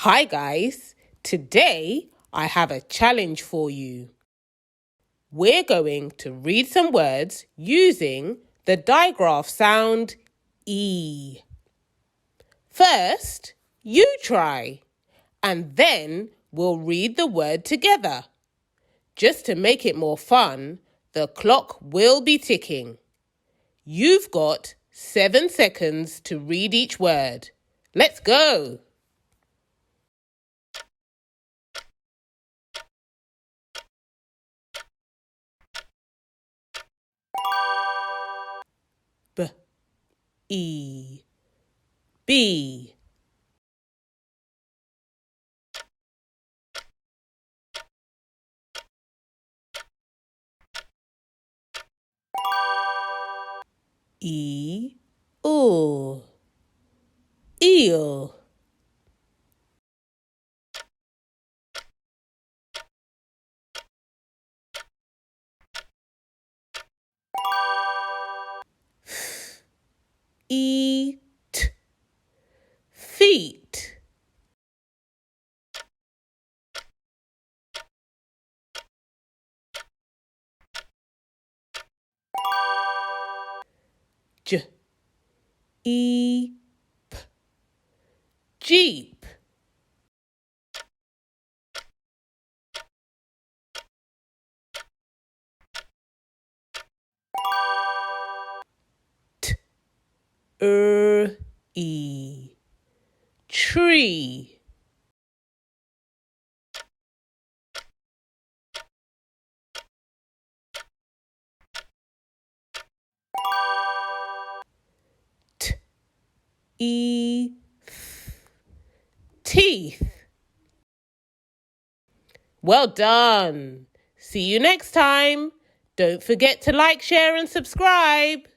Hi guys, today I have a challenge for you. We're going to read some words using the digraph sound E. First, you try, and then we'll read the word together. Just to make it more fun, the clock will be ticking. You've got 7 seconds to read each word. Let's go! B-E B E O eel Eat feet J E P Jeep T E tree T E teeth. Well done. See you next time. Don't forget to like, share and subscribe.